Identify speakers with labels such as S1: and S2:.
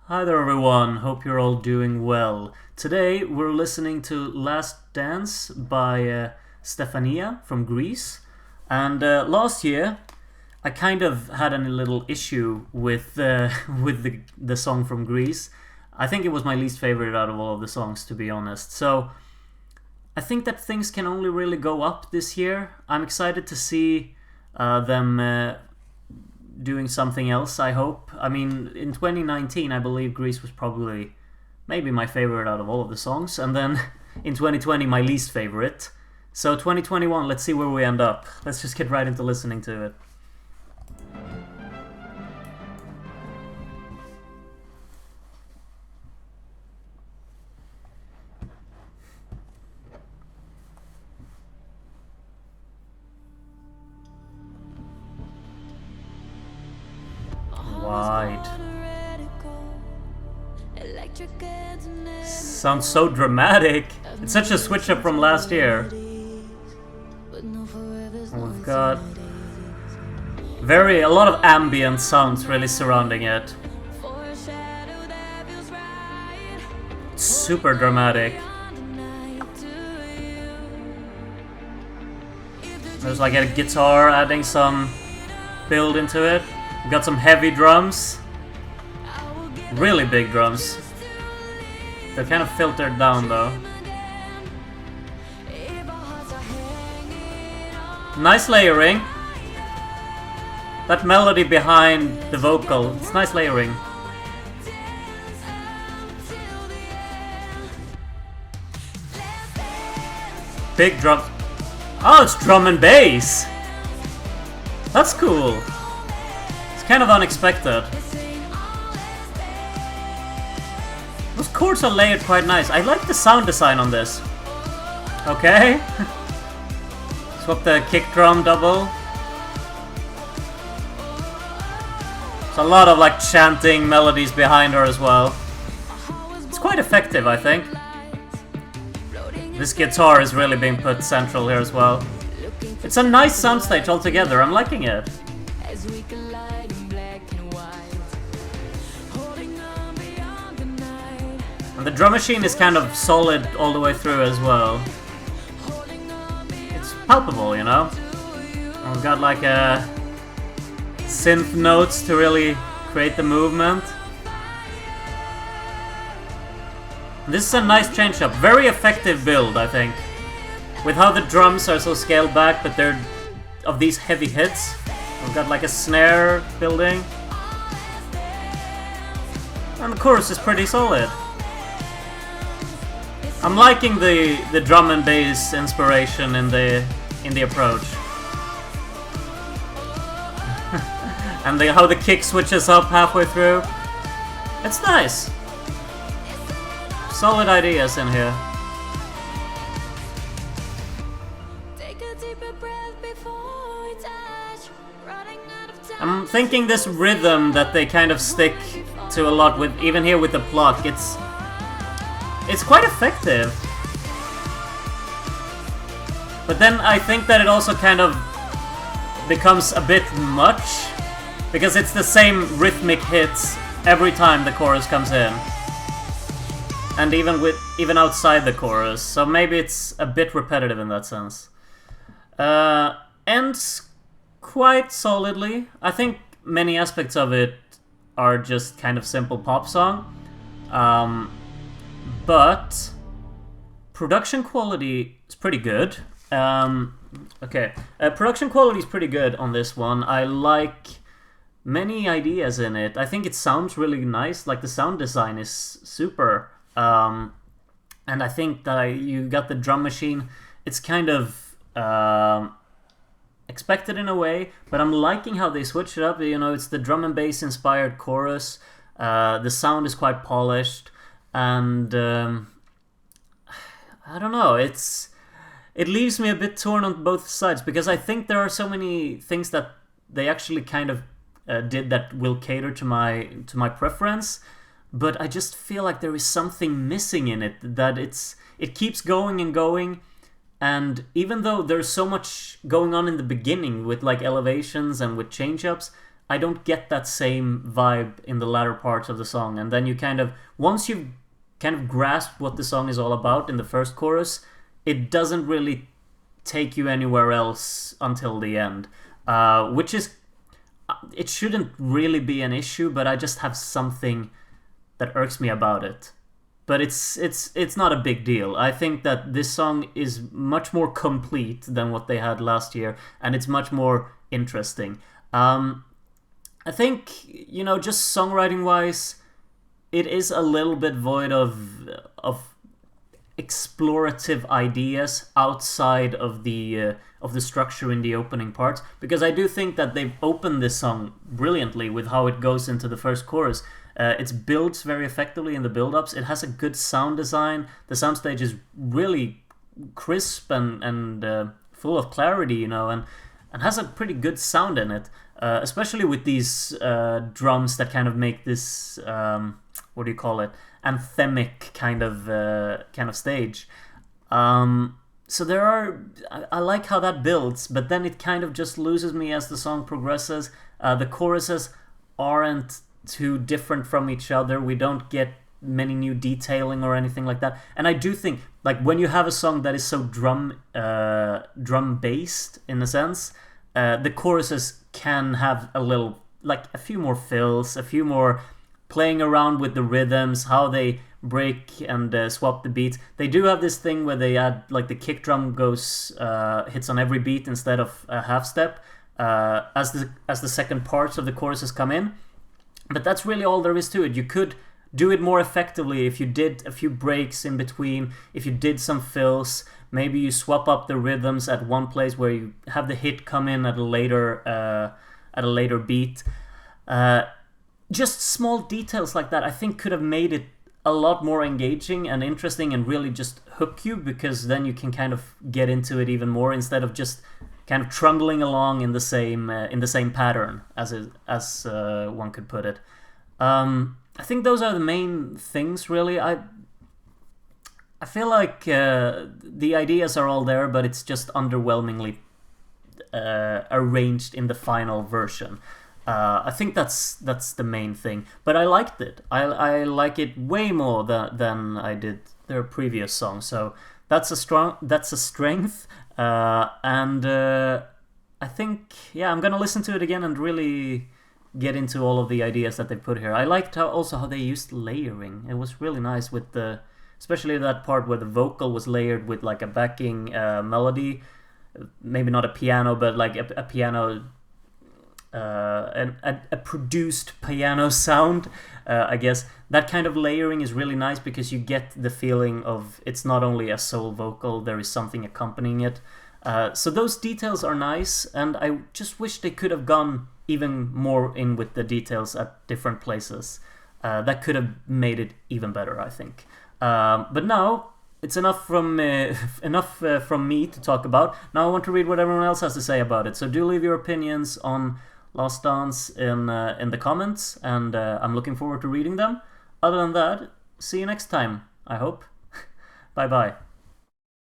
S1: Hi there, everyone. Hope you're all doing well. Today we're listening to Last Dance by Stefania from Greece. And last year I kind of had a little issue with with the song from Greece. I think it was my least favorite out of all of the songs, to be honest. So I think that things can only really go up this year. I'm excited to see them doing something else, I hope. I mean, in 2019, I believe Greece was probably maybe my favorite out of all of the songs, and then in 2020, my least favorite. So 2021, let's see where we end up. Let's just get right into listening to it. Wide. Sounds so dramatic. It's such a switch up from last year. We've got a lot of ambient sounds really surrounding it. Super dramatic. There's like a guitar adding some build into it. We've got some heavy drums. Really big drums. They're kind of filtered down though. Nice layering. That melody behind the vocal, it's nice layering. Big drums. Oh, it's drum and bass! That's cool. It's kind of unexpected. Those chords are layered quite nice. I like the sound design on this. Okay. Swap the kick drum double. There's a lot of like chanting melodies behind her as well. It's quite effective, I think. This guitar is really being put central here as well. It's a nice soundstage altogether. I'm liking it. And the drum machine is kind of solid all the way through as well. It's palpable, you know? And we've got like a synth notes to really create the movement. This is a nice change up. Very effective build, I think. With how the drums are so scaled back, but they're of these heavy hits. We've got like a snare building. And the chorus is pretty solid. I'm liking the drum and bass inspiration in the approach. And how the kick switches up halfway through. It's nice. Solid ideas in here. I'm thinking this rhythm that they kind of stick to a lot with, even here with the pluck, it's quite effective. But then I think that it also kind of becomes a bit much, because it's the same rhythmic hits every time the chorus comes in. And even outside the chorus, so maybe it's a bit repetitive in that sense. Ends quite solidly. I think many aspects of it are just kind of simple pop song, but production quality is pretty good. Production quality is pretty good on this one. I like many ideas in it. I think it sounds really nice. Like the sound design is super. And I think that you got the drum machine. It's kind of expected in a way, but I'm liking how they switch it up. You know, it's the drum and bass inspired chorus. The sound is quite polished, and I don't know. It leaves me a bit torn on both sides, because I think there are so many things that they actually kind of did that will cater to my preference. But I just feel like there is something missing in it, that it keeps going and going, and even though there's so much going on in the beginning with like elevations and with change-ups, I don't get that same vibe in the latter parts of the song. And then you kind of, once you've kind of grasped what the song is all about in the first chorus, it doesn't really take you anywhere else until the end, which is, it shouldn't really be an issue, but I just have something that irks me about it. But it's not a big deal. I think that this song is much more complete than what they had last year, and it's much more interesting. I think, just songwriting wise, it is a little bit void of explorative ideas outside of the structure in the opening parts, because I do think that they've opened this song brilliantly with how it goes into the first chorus. It builds very effectively in the build-ups. It has a good sound design. The soundstage is really crisp and full of clarity, and has a pretty good sound in it, especially with these drums that kind of make this what do you call it, anthemic kind of stage. So there are, I like how that builds, but then it kind of just loses me as the song progresses. The choruses aren't too different from each other. We don't get many new detailing or anything like that. And I do think, like, when you have a song that is so drum based in a sense, the choruses can have a few more fills, a few more playing around with the rhythms, how they break and swap the beats. They do have this thing where they add, like, the kick drum hits on every beat instead of a half step as the second parts of the choruses come in. But that's really all there is to it. You could do it more effectively if you did a few breaks in between, if you did some fills. Maybe you swap up the rhythms at one place where you have the hit come in at a later beat. Just small details like that, I think, could have made it a lot more engaging and interesting and really just hook you, because then you can kind of get into it even more instead of just kind of trundling along in the same pattern, as one could put it. I think those are the main things, really. I feel like the ideas are all there, but it's just underwhelmingly arranged in the final version. I think that's the main thing. But I liked it. I like it way more than I did their previous song. So that's a strength. And I think, I'm gonna listen to it again and really get into all of the ideas that they put here. I liked how they used layering. It was really nice with especially that part where the vocal was layered with, like, a backing melody, maybe not a piano, but like a piano, a produced piano sound. I guess that kind of layering is really nice because you get the feeling of it's not only a sole vocal, there is something accompanying it. So those details are nice, and I just wish they could have gone even more in with the details at different places. That could have made it even better, I think. But now it's enough from me to talk about. Now I want to read what everyone else has to say about it. So do leave your opinions on Last Dance in the comments, and I'm looking forward to reading them. Other than that, see you next time, I hope. Bye bye.